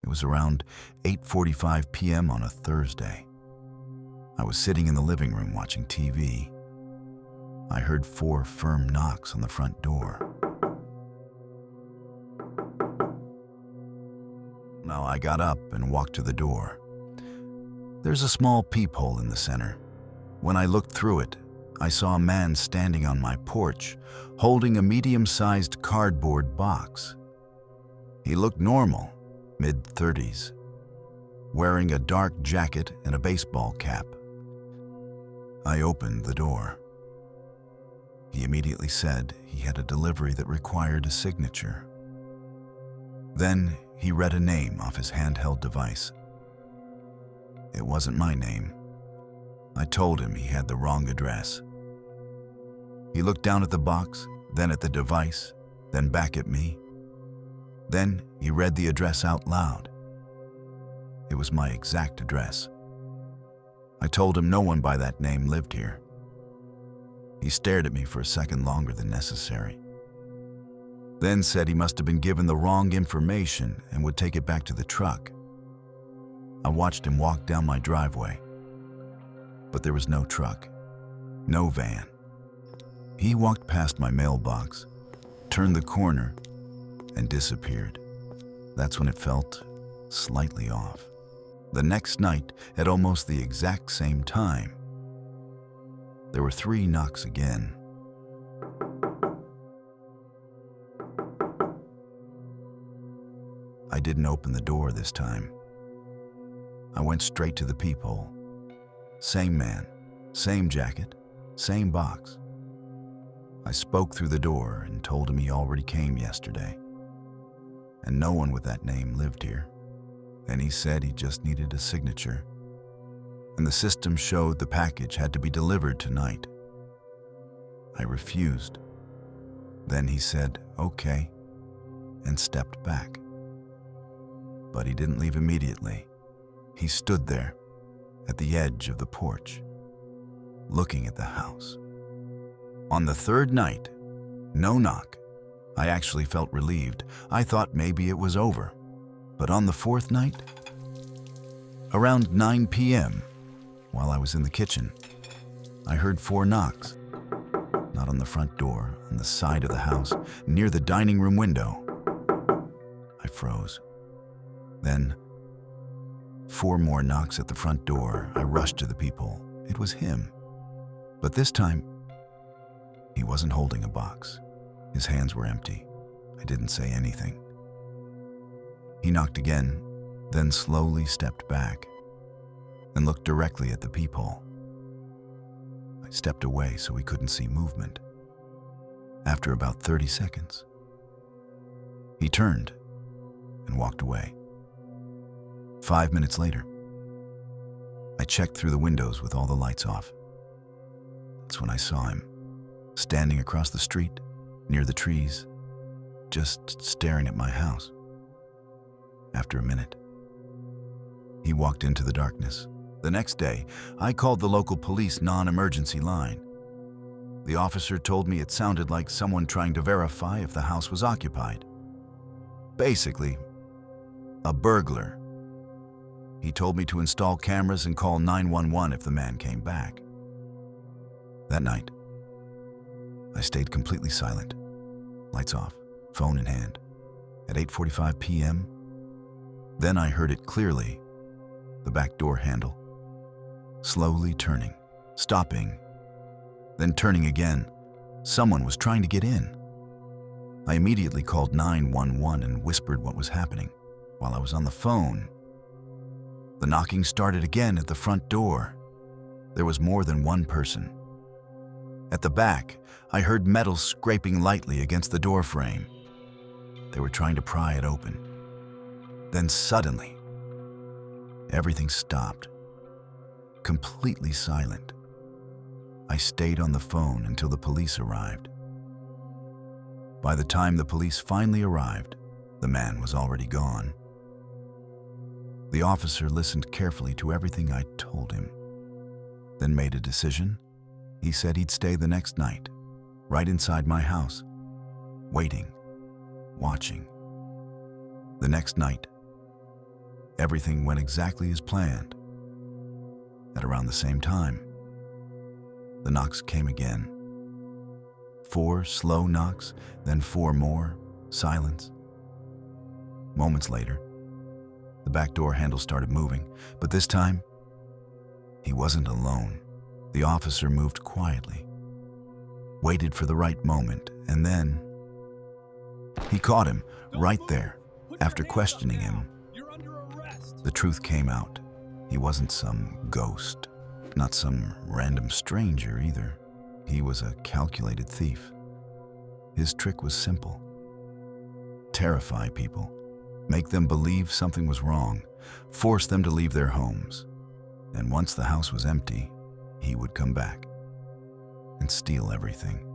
It was around 8:45 p.m. on a Thursday. I was sitting in the living room watching TV. I heard 4 firm knocks on the front door. Now I got up and walked to the door. There's a small peephole in the center. When I looked through it, I saw a man standing on my porch, holding a medium-sized cardboard box. He looked normal, mid-30s, wearing a dark jacket and a baseball cap. I opened the door. He immediately said he had a delivery that required a signature. Then he read a name off his handheld device. It wasn't my name. I told him he had the wrong address. He looked down at the box, then at the device, then back at me. Then he read the address out loud. It was my exact address. I told him no one by that name lived here. He stared at me for a second longer than necessary, then said he must have been given the wrong information and would take it back to the truck. I watched him walk down my driveway, but there was no truck, no van. He walked past my mailbox, turned the corner, and disappeared. That's when it felt slightly off. The next night, at almost the exact same time, there were 3 knocks again. I didn't open the door this time. I went straight to the peephole. Same man, same jacket, same box. I spoke through the door and told him he already came yesterday, and no one with that name lived here. Then he said he just needed a signature, and the system showed the package had to be delivered tonight. I refused. Then he said, "Okay," and stepped back. But he didn't leave immediately. He stood there at the edge of the porch, looking at the house. On the 3rd night, no knock. I actually felt relieved. I thought maybe it was over. But on the 4th night, around 9 p.m., while I was in the kitchen, I heard 4 knocks. Not on the front door, on the side of the house, near the dining room window. I froze. Then, 4 more knocks at the front door. I rushed to the peephole. It was him. But this time, he wasn't holding a box. His hands were empty. I didn't say anything. He knocked again, then slowly stepped back and looked directly at the peephole. I stepped away so he couldn't see movement. After about 30 seconds, he turned and walked away. 5 minutes later, I checked through the windows with all the lights off. That's when I saw him, standing across the street, near the trees, just staring at my house. After a minute, he walked into the darkness. The next day, I called the local police non-emergency line. The officer told me it sounded like someone trying to verify if the house was occupied. Basically, a burglar. He told me to install cameras and call 911 if the man came back. That night, I stayed completely silent, lights off, phone in hand. At 8:45 p.m., then I heard it clearly, the back door handle, slowly turning, stopping, then turning again. Someone was trying to get in. I immediately called 911 and whispered what was happening. While I was on the phone, the knocking started again at the front door. There was more than one person. At the back, I heard metal scraping lightly against the door frame. They were trying to pry it open. Then suddenly, everything stopped, completely silent. I stayed on the phone until the police arrived. By the time the police finally arrived, the man was already gone. The officer listened carefully to everything I told him, then made a decision. He said he'd stay the next night, right inside my house, waiting, watching. The next night, Everything went exactly as planned. At around the same time, the knocks came again. 4 slow knocks, then 4 more, silence. Moments later, the back door handle started moving, but this time, he wasn't alone. The officer moved quietly, waited for the right moment, and then he caught him right there. After questioning him, the truth came out. He wasn't some ghost, not some random stranger either. He was a calculated thief. His trick was simple: terrify people, make them believe something was wrong, force them to leave their homes. And once the house was empty, he would come back and steal everything.